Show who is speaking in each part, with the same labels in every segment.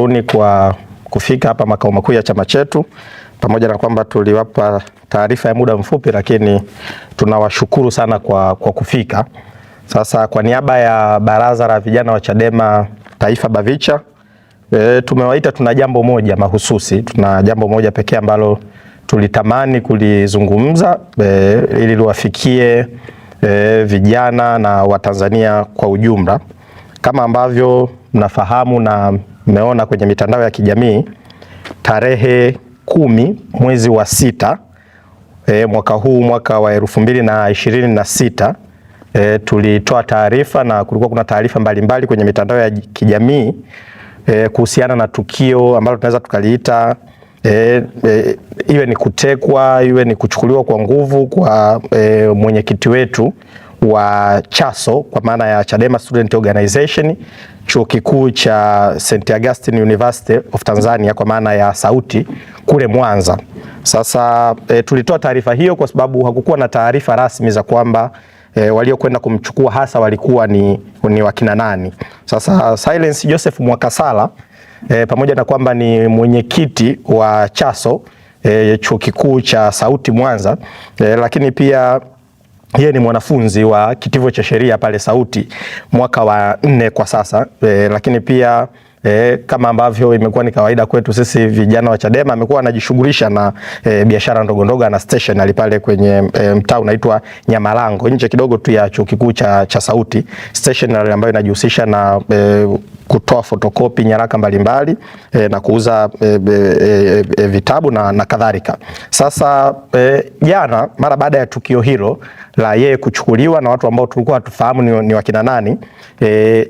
Speaker 1: Tunawashukuruni kwa kufika hapa makao makuu ya chama chetu, pamoja na kwamba tuliwapa taarifa ya muda mfupi, lakini tunawashukuru sana kwa kufika. Sasa kwa niaba ya Baraza la Vijana wa Chadema Taifa BAVICHA, tumewaita, tuna jambo moja mahususi, tuna jambo moja pekee ambalo tulitamani kulizungumza ili liwafikie vijana na Watanzania kwa ujumla. Kama ambavyo mnafahamu na mmeona kwenye mitandao ya kijamii, tarehe 10 mwezi wa 6 mwaka huu, mwaka wa 2026, tulitoa taarifa na kulikuwa kuna taarifa mbalimbali kwenye mitandao ya kijamii kuhusiana na tukio ambalo tunaweza tukaliita iwe ni kutekwa, iwe ni kuchukuliwa kwa nguvu kwa mwenyekiti wetu wa CHASO, kwa maana ya Chadema Student Organization, chuo kikuu cha St. Augustine University of Tanzania, kwa maana ya SAUTI, kule Mwanza. Sasa tulitoa taarifa hiyo kwa sababu hakukuwa na taarifa rasmi za kwamba waliokwenda kumchukua hasa walikuwa ni wakina nani. Sasa Silence Joseph Mwakasala, pamoja na kwamba ni mwenyekiti wa CHASO, chuo kikuu cha SAUTI Mwanza, lakini pia yeye ni mwanafunzi wa kitivo cha sheria pale SAUTI mwaka wa 4 kwa sasa, lakini pia kama ambavyo imekuwa ni kawaida kwetu sisi vijana wa Chadema, amekuwa anajishughulisha na biashara ndogo ndogo na stationery pale kwenye mtaa unaitwa Nyamalango, nje kidogo tu ya chuo kikuu cha SAUTI, stationery ambayo inajihusisha na kutoa fotokopi nyaraka mbalimbali na kuuza vitabu na kadhalika. Sasa jana, mara baada ya tukio hilo la yeye kuchukuliwa na watu ambao tulikuwa hatufahamu ni wakina nani,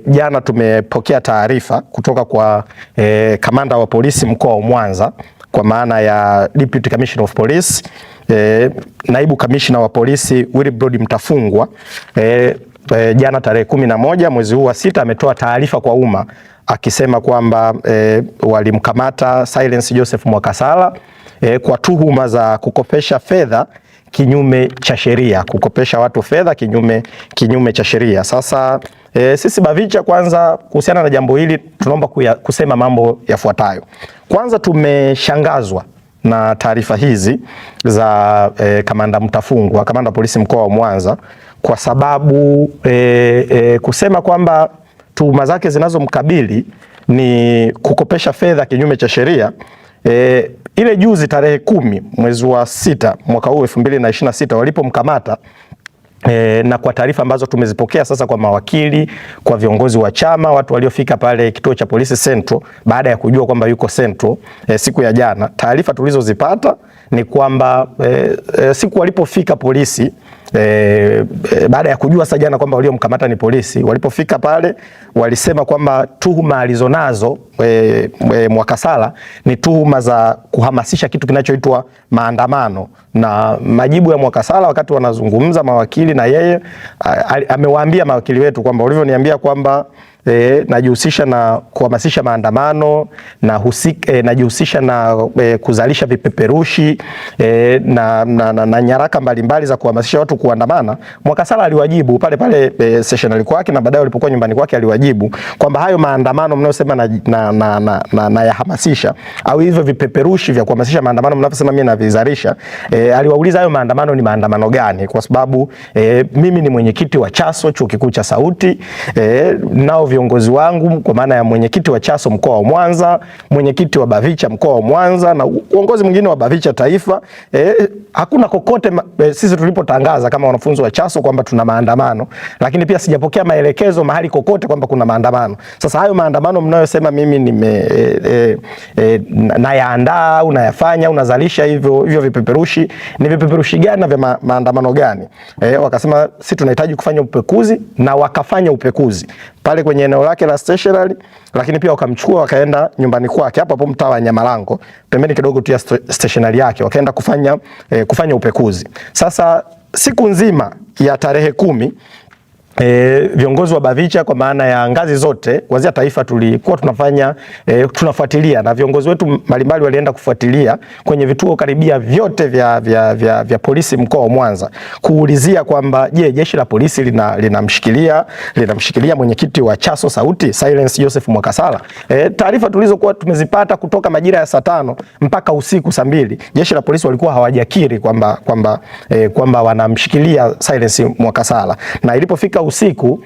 Speaker 1: jana tumepokea taarifa kutoka kwa kamanda wa polisi mkoa wa Mwanza, kwa maana ya Deputy Commissioner of Police, naibu kamishna wa polisi Wilbrod Mtafungwa. Jana tarehe 11 mwezi huu wa 6 ametoa taarifa kwa umma akisema kwamba walimkamata Silence Joseph Mwakasala kwa tuhuma za kukopesha fedha kinyume cha sheria, kukopesha watu fedha kinyume cha sheria. Sasa sisi BAVICHA, kwanza kuhusiana na jambo hili tunaomba kusema mambo yafuatayo. Kwanza, tumeshangazwa na taarifa hizi za kamanda Mtafungwa, kamanda wa polisi mkoa wa Mwanza, kwa sababu kusema kwamba tuhuma zake zinazomkabili ni kukopesha fedha kinyume cha sheria. Ile juzi tarehe 10 mwezi wa 6 mwaka huu 2026 walipomkamata, na kwa taarifa ambazo tumezipokea sasa kwa mawakili, kwa viongozi wa chama, watu waliofika pale kituo cha polisi Central baada ya kujua kwamba yuko Central siku ya jana, taarifa tulizozipata ni kwamba siku walipofika polisi, baada ya kujua sasa jana kwamba waliomkamata ni polisi, walipofika pale walisema kwamba tuhuma alizonazo Mwakasala ni tuhuma za kuhamasisha kitu kinachoitwa maandamano. Na majibu ya Mwakasala wakati wanazungumza mawakili na yeye, amewaambia mawakili wetu kwamba ulivyoniambia kwamba najihusisha na kuhamasisha maandamano na najihusisha na kuzalisha vipeperushi na nyaraka mbalimbali za kuhamasisha watu kuandamana. Mwakasala aliwajibu pale pale stationery kwake, na baadaye walipokuwa nyumbani kwake aliwajibu kwamba hayo maandamano mnayosema na yahamasisha, au hivyo vipeperushi vya kuhamasisha maandamano mnavyosema mimi navizalisha, aliwauliza hayo maandamano ni maandamano gani, kwa sababu mimi ni mwenyekiti wa CHASO chuo kikuu cha SAUTI, nao viongozi wangu kwa maana ya mwenyekiti wa CHASO mkoa wa Mwanza, mwenyekiti wa BAVICHA mkoa wa Mwanza na uongozi mwingine wa BAVICHA taifa, hakuna kokote sisi tulipotangaza kama wanafunzi wa CHASO kwamba tuna maandamano, lakini pia sijapokea maelekezo mahali kokote kwamba kuna maandamano. Sasa hayo maandamano mnayosema mimi nayaandaa au nayafanya au nazalisha hivyo vipeperushi, ni vipeperushi gani na vya maandamano gani? Wakasema sisi tunahitaji kufanya upekuzi, na wakafanya upekuzi pale kwenye eneo lake la stationery, lakini pia wakamchukua wakaenda nyumbani kwake hapo mtaa wa Nyamalango, pembeni kidogo tu ya stationery yake, wakaenda kufanya upekuzi. Sasa siku nzima ya tarehe 10 viongozi wa BAVICHA kwa maana ya ngazi zote kuanzia taifa tulikuwa tunafanya tunafuatilia, na viongozi wetu mbalimbali walienda kufuatilia kwenye vituo karibia vyote vya polisi mkoa wa Mwanza kuulizia kwamba je, jeshi la polisi linamshikilia mwenyekiti wa CHASO Sauti Silence Joseph Mwakasala. Taarifa tulizokuwa tumezipata kutoka majira ya saa 5 mpaka usiku saa 2, jeshi la polisi walikuwa hawajakiri kwamba wanamshikilia Silence Mwakasala, na ilipofika usiku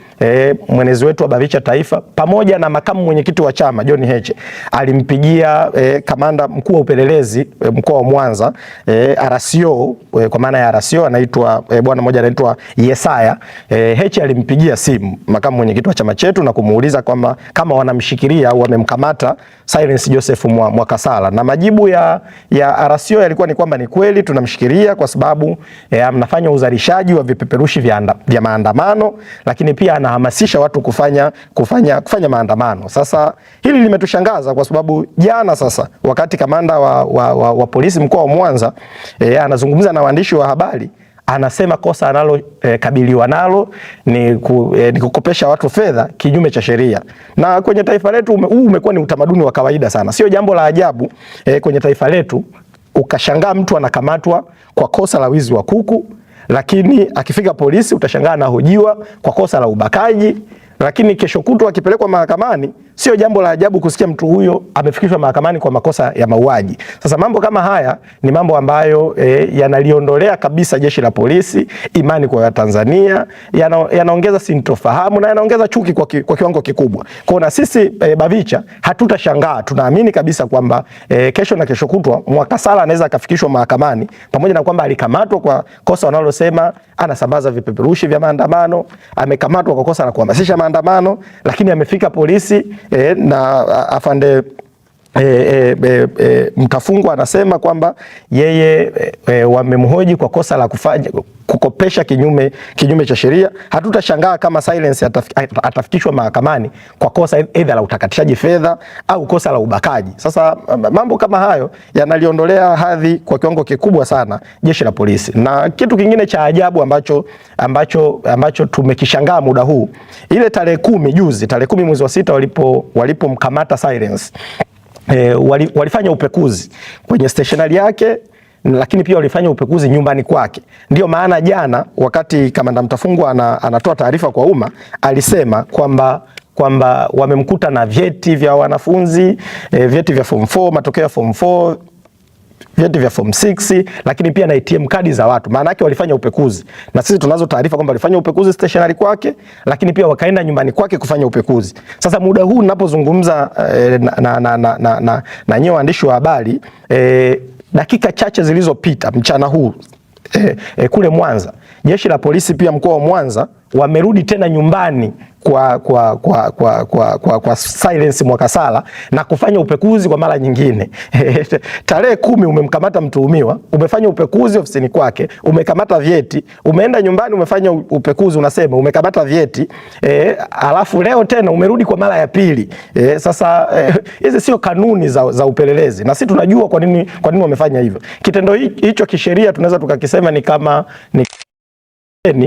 Speaker 1: mwenezi wetu wa BAVICHA taifa pamoja na makamu mwenyekiti wa chama John Heche alimpigia kamanda mkuu wa upelelezi mkoa wa Mwanza RCO, kwa maana ya RCO anaitwa bwana mmoja anaitwa Yesaya. Heche alimpigia simu makamu mwenyekiti wa chama chetu na kumuuliza kwamba kama wanamshikilia au wamemkamata Silence Joseph Mwakasala, na majibu ya RCO yalikuwa ni kwamba ni kweli tunamshikilia kwa sababu mnafanya uzalishaji wa vipeperushi vya maandamano, lakini pia anahamasisha watu kufanya maandamano. Sasa hili limetushangaza kwa sababu jana sasa wakati kamanda wa polisi mkoa wa Mwanza anazungumza na waandishi wa habari, anasema kosa analokabiliwa nalo ni kukopesha watu fedha kinyume cha sheria. Na kwenye taifa letu huu umekuwa ni utamaduni wa kawaida sana. Sio jambo la ajabu kwenye taifa letu ukashangaa mtu anakamatwa kwa kosa la wizi wa kuku, lakini akifika polisi utashangaa anahojiwa kwa kosa la ubakaji, lakini kesho kutwa akipelekwa mahakamani sio jambo la ajabu kusikia mtu huyo amefikishwa mahakamani kwa makosa ya mauaji. Sasa mambo kama haya ni mambo ambayo yanaliondolea kabisa jeshi la polisi imani kwa Tanzania, yanaongeza sintofahamu na yanaongeza chuki kwa kiwango kikubwa. Kwa na sisi BAVICHA hatutashangaa, tunaamini kabisa kwamba kesho na kesho kutwa Mwakasala anaweza akafikishwa mahakamani, pamoja na kwamba alikamatwa kwa kosa wanalosema anasambaza vipeperushi vya maandamano, amekamatwa kwa kosa la kuhamasisha maandamano, lakini amefika polisi na afande Mtafungwa anasema kwamba yeye wamemhoji kwa kosa la kukopesha kinyume cha sheria. Hatutashangaa kama Silence atafikishwa mahakamani kwa kosa aidha la utakatishaji fedha au kosa la ubakaji. Sasa mambo kama hayo yanaliondolea hadhi kwa kiwango kikubwa sana jeshi la polisi. Na kitu kingine cha ajabu ambacho tumekishangaa muda huu, ile tarehe 10 mwezi wa 6 walipomkamata Silence, walifanya upekuzi kwenye stationari yake, lakini pia walifanya upekuzi nyumbani kwake. Ndio maana jana wakati kamanda Mtafungwa anatoa taarifa kwa umma alisema kwamba wamemkuta na vyeti vya wanafunzi, vyeti vya form 4, matokeo ya form 4, vyeti vya form 6, lakini pia na ATM kadi za watu. Maana yake walifanya upekuzi, na sisi tunazo taarifa kwamba walifanya upekuzi stationary kwake, lakini pia wakaenda nyumbani kwake kufanya upekuzi. Sasa muda huu ninapozungumza na nyewe waandishi wa habari, dakika chache zilizopita mchana huu kule Mwanza, jeshi la polisi pia mkoa wa Mwanza wamerudi tena nyumbani kwa Silence Mwakasala na kufanya upekuzi kwa mara nyingine. Tarehe 10 umemkamata mtuhumiwa, umefanya upekuzi ofisini kwake, umekamata vyeti, umeenda nyumbani umefanya upekuzi, unasema umekamata vyeti, alafu leo tena umerudi kwa mara ya pili. Sasa hizi sio kanuni za upelelezi, na sisi tunajua kwa nini wamefanya hivyo. Kitendo hicho kisheria tunaweza tukakisema ni kama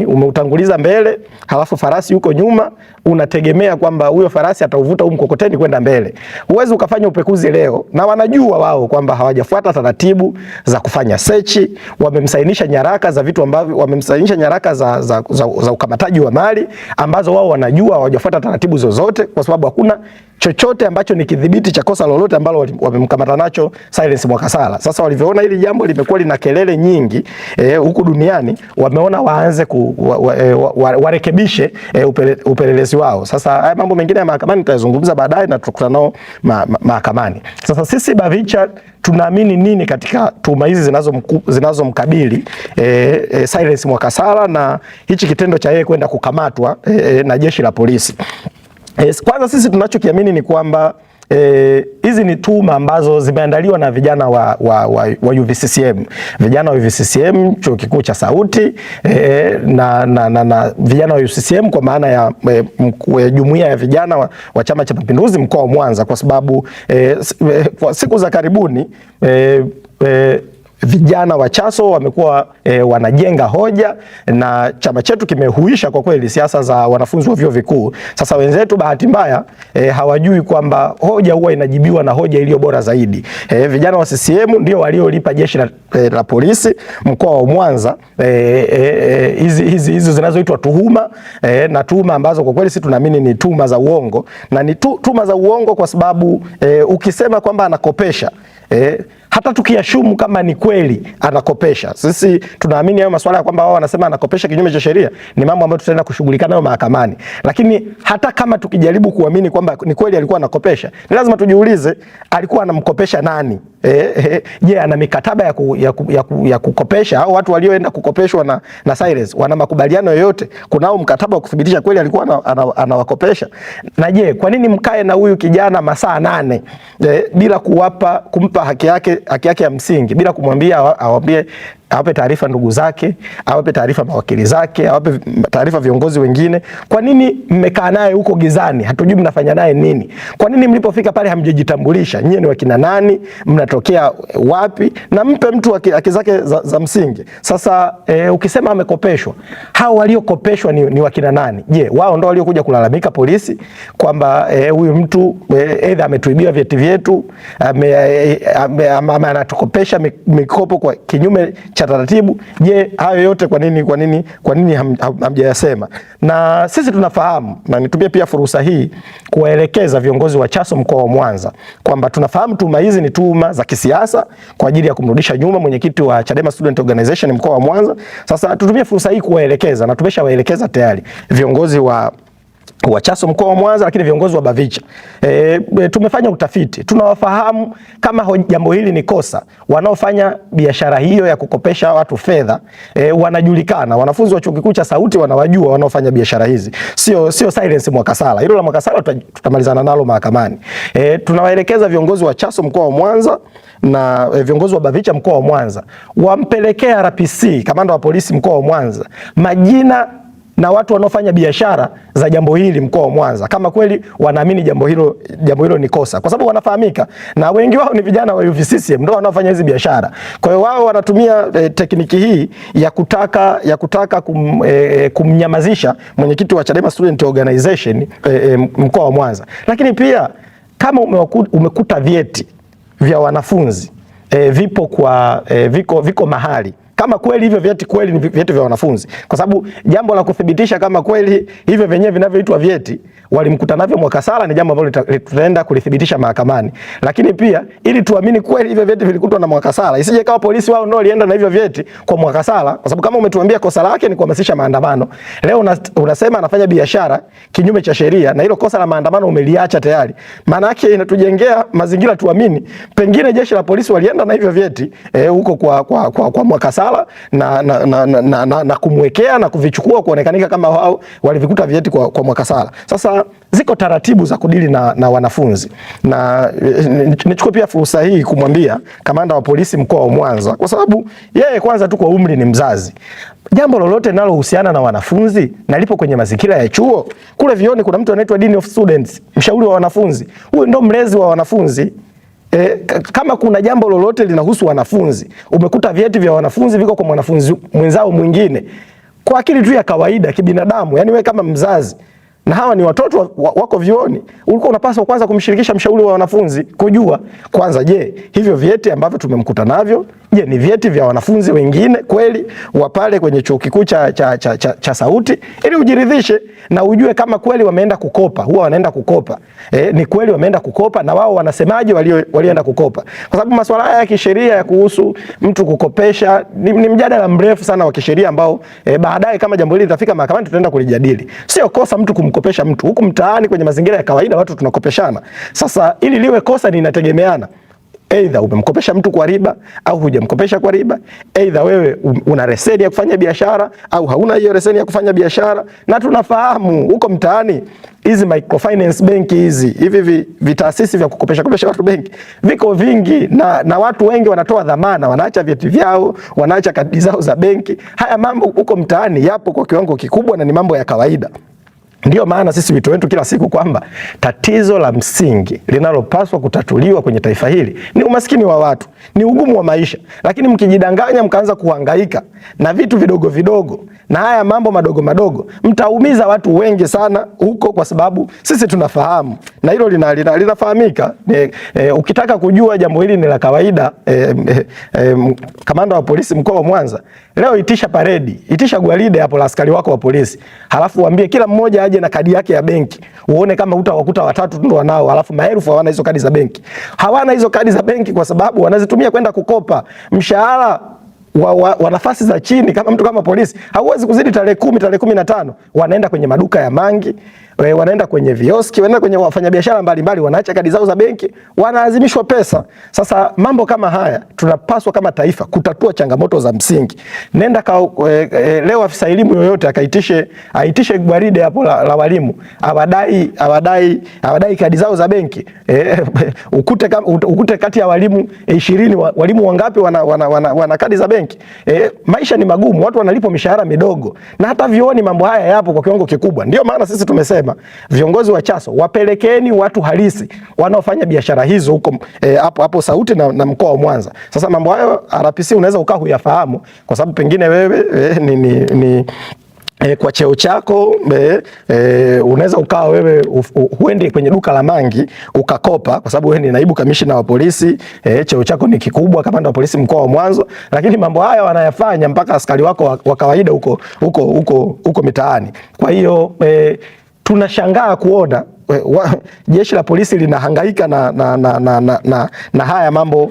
Speaker 1: umeutanguliza mbele, halafu farasi yuko nyuma, unategemea kwamba huyo farasi atauvuta huu mkokoteni kwenda mbele. Huwezi ukafanya upekuzi leo, na wanajua wao kwamba hawajafuata taratibu za kufanya search, wamemsainisha nyaraka za vitu ambavyo wamemsainisha nyaraka za ukamataji wa mali ambazo wao wanajua hawajafuata taratibu zozote, kwa sababu hakuna chochote ambacho ni kidhibiti cha kosa lolote ambalo wamemkamata nacho Silence Mwakasala. Sasa walivyoona hili jambo limekuwa lina kelele nyingi huku duniani, wameona waanze warekebishe upelelezi wao. Sasa haya mambo mengine ya mahakamani tutazungumza baadaye na tutakutana nao mahakamani. Sasa sisi BAVICHA tunaamini nini katika tuhuma hizi zinazomkabili Silence Mwakasala na hichi kitendo cha yeye kwenda kukamatwa na jeshi la polisi? Kwanza sisi tunachokiamini ni kwamba hizi ni tuhuma ambazo zimeandaliwa na vijana wa UVCCM, vijana wa UVCCM chuo kikuu cha Sauti, na vijana wa UVCCM kwa maana ya jumuiya ya vijana wa Chama cha Mapinduzi mkoa wa Mwanza, kwa sababu kwa siku za karibuni vijana wa Chaso wamekuwa wanajenga hoja na chama chetu kimehuisha kwa kweli siasa za wanafunzi wa vyuo vikuu. Sasa wenzetu bahati mbaya hawajui kwamba hoja huwa inajibiwa na hoja iliyo bora zaidi. Vijana wa CCM ndio waliolipa jeshi la polisi mkoa wa Mwanza hizi zinazoitwa tuhuma na tuhuma ambazo kwa kweli sisi tunaamini ni tuhuma za uongo, na ni tuhuma za uongo kwa sababu ukisema kwamba anakopesha hata tukiashumu kama ni kweli anakopesha, sisi tunaamini hayo masuala ya kwamba wao wanasema anakopesha kinyume cha sheria ni mambo ambayo tutaenda kushughulika nayo mahakamani. Lakini hata kama tukijaribu kuamini kwamba ni kweli alikuwa anakopesha, ni lazima tujiulize alikuwa anamkopesha nani? Je, ana mikataba ya kukopesha au watu walioenda kukopeshwa na Cyrus wana makubaliano yoyote? Kunao mkataba wa kuthibitisha kweli alikuwa anawakopesha? Na je, kwa nini mkae na huyu kijana masaa 8 bila kumpa haki yake ya msingi, bila kumwambia awape taarifa ndugu zake, awape taarifa mawakili zake, awape taarifa viongozi wengine? Kwa nini mmekaa naye huko gizani? Hatujui mnafanya naye nini. Kwa nini mlipofika pale hamjajitambulisha? Nyie ni wakina nani? Mnatokea wapi? Na mpe mtu haki zake za msingi. Sasa ukisema amekopeshwa, hao waliokopeshwa ni wakina nani? Je, wao ndio waliokuja kulalamika polisi kwamba huyu mtu aidha ametuibia vyeti vyetu, anatukopesha mikopo kwa kinyume cha taratibu? Je, hayo yote kwa nini hamjayasema? Na sisi tunafahamu, na nitumie pia fursa hii kuwaelekeza viongozi wa Chaso mkoa wa Mwanza kwamba tunafahamu tuhuma hizi ni tuhuma za kisiasa kwa ajili ya kumrudisha nyuma mwenyekiti wa Chadema Student Organization mkoa wa Mwanza. Sasa tutumie fursa hii kuwaelekeza, na tumeshawaelekeza tayari viongozi wa Chaso mkoa wa Mwanza, lakini viongozi wa Bavicha. Tumefanya utafiti, tunawafahamu kama jambo hili ni kosa. Wanaofanya biashara hiyo ya kukopesha watu fedha wanajulikana. Wanafunzi wa chuo kikuu cha Sauti wanawajua wanaofanya biashara hizi, sio Silence Mwakasala. Hilo la Mwakasala tutamalizana nalo mahakamani. Tunawaelekeza viongozi wa Chaso mkoa wa Mwanza na viongozi wa Bavicha mkoa wa Mwanza wampelekea RPC, kamanda wa polisi mkoa wa Mwanza, majina na watu wanaofanya biashara za jambo hili mkoa wa Mwanza, kama kweli wanaamini jambo hilo ni kosa, kwa sababu wanafahamika na wengi wao ni vijana wa UVCCM ndio wanaofanya hizi biashara. Kwa hiyo wao wanatumia tekniki hii ya kutaka kumnyamazisha mwenyekiti wa Chadema Student Organization mkoa wa Mwanza. Lakini pia kama umekuta vyeti vya wanafunzi viko mahali, kama kweli hivyo vyeti kweli ni vyeti vya wanafunzi, kwa sababu jambo la kuthibitisha kama kweli hivyo vyenyewe vinavyoitwa vyeti walimkuta navyo Mwakasala ni jambo ambalo tutaenda kulithibitisha mahakamani. Lakini pia ili tuamini kweli hivyo vyeti vilikutwa na Mwakasala, isije kama polisi wao ndio walienda na hivyo vyeti kwa Mwakasala, kwa sababu kama umetuambia kosa lake ni kuhamasisha maandamano, leo unasema anafanya biashara kinyume cha sheria na hilo kosa la maandamano umeliacha tayari, maana yake inatujengea mazingira tuamini pengine jeshi la polisi walienda na hivyo vyeti huko kwa Mwakasala na kumwekea na kuvichukua kuonekanika kama wao walivikuta vyeti kwa Mwakasala. Sasa ziko taratibu za kudili na wanafunzi, na nichukue pia fursa hii kumwambia kamanda wa polisi mkoa wa Mwanza, kwa sababu yeye kwanza tu kwa umri ni mzazi, jambo lolote linalohusiana na wanafunzi na lipo kwenye mazingira ya chuo, kule vioni kuna mtu anaitwa Dean of Students, mshauri wa wanafunzi, huyo ndo mlezi wa wanafunzi. Kama kuna jambo lolote linahusu wanafunzi, umekuta vyeti vya wanafunzi viko kwa mwanafunzi mwenzao mwingine, kwa akili tu ya kawaida kibinadamu, yani wewe kama mzazi na hawa ni watoto wako vioni, ulikuwa unapaswa kwanza kumshirikisha mshauri wa wanafunzi kujua kwanza, je, hivyo vyeti ambavyo tumemkuta navyo, je, ni vyeti vya wanafunzi wengine kweli wa pale kwenye chuo kikuu cha Sauti, ili ujiridhishe na ujue kama kweli wameenda kukopa. Huwa wanaenda kukopa, ni kweli wameenda kukopa, na wao wanasemaje walioenda kukopa, kwa sababu masuala haya ya kisheria ya kuhusu mtu kukopesha ni mjadala mrefu sana wa kisheria ambao baadaye kama jambo hili litafika mahakamani tutaenda kulijadili. Sio kosa mtu kumkopesha mtu, huku mtaani kwenye mazingira ya kawaida watu tunakopeshana. Sasa ili liwe kosa linategemeana, aidha umemkopesha mtu kwa riba au hujamkopesha kwa riba, aidha wewe una leseni ya kufanya biashara au hauna hiyo leseni ya kufanya biashara. Na tunafahamu huko mtaani hizi microfinance benki hivi vitaasisi vya kukopesha watu benki viko vingi, na watu wengi wanatoa dhamana, wanaacha vyeti vyao, wanaacha kadi zao za benki. Haya mambo huko mtaani yapo kwa kiwango kikubwa na ni mambo ya kawaida. Ndio maana sisi wito wetu kila siku kwamba tatizo la msingi linalopaswa kutatuliwa kwenye taifa hili ni umaskini wa watu, ni ugumu wa maisha. Lakini mkijidanganya mkaanza kuhangaika na vitu vidogo vidogo na haya mambo madogo madogo, mtaumiza watu wengi sana huko, kwa sababu sisi tunafahamu na hilo linafahamika. Ukitaka kujua jambo hili ni la kawaida, kamanda wa polisi mkoa wa Mwanza leo itisha paredi, itisha gwaride hapo la askari wako wa polisi, halafu waambie kila mmoja aje na kadi yake ya benki, uone kama utawakuta watatu tu wanao, halafu maelfu hawana hizo kadi za benki. Hawana hizo kadi za benki kwa sababu wanazitumia kwenda kukopa. Mshahara wa nafasi za chini kama mtu kama polisi hauwezi kuzidi tarehe 10, tarehe 15, wanaenda kwenye maduka ya mangi, wanaenda kwenye vioski, wanaenda kwenye wafanyabiashara mbalimbali, wanaacha kadi zao za benki, wanaazimishwa pesa. Sasa mambo kama haya tunapaswa kama taifa kutatua changamoto za msingi. Nenda leo afisa elimu yoyote aitishe gwaride hapo la walimu, awadai kadi zao za benki, ukute kati ya walimu 20 walimu wangapi wana kadi za benki. Maisha ni magumu, watu wanalipwa mishahara midogo, na hata vioni mambo haya yapo kwa kiwango kikubwa. Ndio maana sisi tumesema viongozi wa Chaso wapelekeni watu halisi wanaofanya biashara hizo huko hapo Sauti na mkoa wa Mwanza. Sasa mambo hayo RPC unaweza ukaa huyafahamu kwa sababu pengine wewe kwa cheo chako unaweza ukawa wewe huende kwenye duka la mangi ukakopa, kwa sababu wewe ni naibu kamishna wa polisi, cheo chako ni kikubwa, kamanda wa polisi mkoa wa Mwanza, lakini mambo haya wanayafanya mpaka askari wako wa kawaida huko mitaani. Kwa hiyo tunashangaa kuona jeshi la polisi linahangaika na haya mambo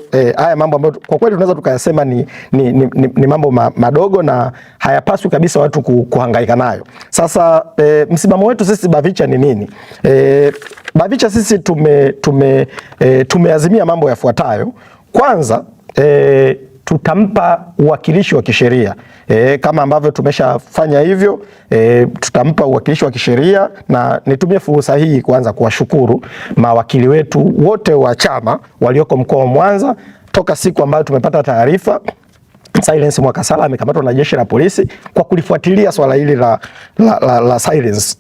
Speaker 1: ambayo kwa kweli tunaweza tukayasema ni mambo madogo na hayapaswi kabisa watu kuhangaika nayo. Sasa msimamo wetu sisi Bavicha ni nini? Bavicha sisi tumeazimia mambo yafuatayo. Kwanza, tutampa uwakilishi wa kisheria kama ambavyo tumeshafanya hivyo. Tutampa uwakilishi wa kisheria, na nitumie fursa hii kwanza kuwashukuru mawakili wetu wote wa chama walioko mkoa wa Mwanza. Toka siku ambayo tumepata taarifa Silence Mwakasala amekamatwa na jeshi la polisi kwa kulifuatilia swala hili la Silence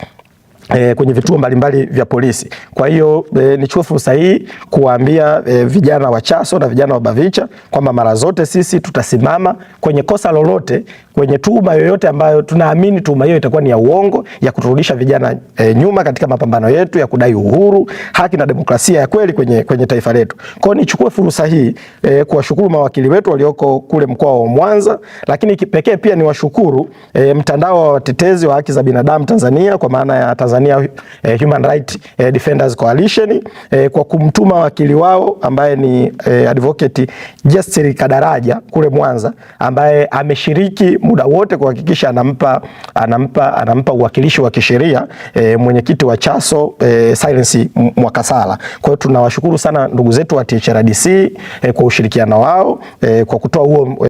Speaker 1: kwenye vituo mbalimbali vya polisi. Kwa hiyo nichukue fursa hii kuwaambia vijana wa Chaso na vijana wa Bavicha kwamba mara zote sisi tutasimama kwenye kosa lolote, kwenye tuhuma yoyote ambayo tunaamini tuhuma hiyo itakuwa ni ya uongo, ya kuturudisha vijana nyuma katika mapambano yetu ya kudai uhuru, haki na demokrasia ya kweli kwenye taifa letu. Kwa hiyo nichukue fursa hii kuwashukuru mawakili wetu walioko kule mkoa wa Mwanza, lakini kipekee pia niwashukuru mtandao wa watetezi wa haki za binadamu Tanzania, kwa maana ya Tanzania Human Rights Defenders Coalition, kwa kumtuma wakili wao ambaye ni advocate Jestri Kadaraja kule Mwanza, ambaye ameshiriki muda wote kuhakikisha anampa uwakilishi wa kisheria mwenyekiti wa Chaso Silence Mwakasala. Kwa hiyo tunawashukuru sana ndugu zetu wa THRDC kwa ushirikiano wao kwa kutoa huo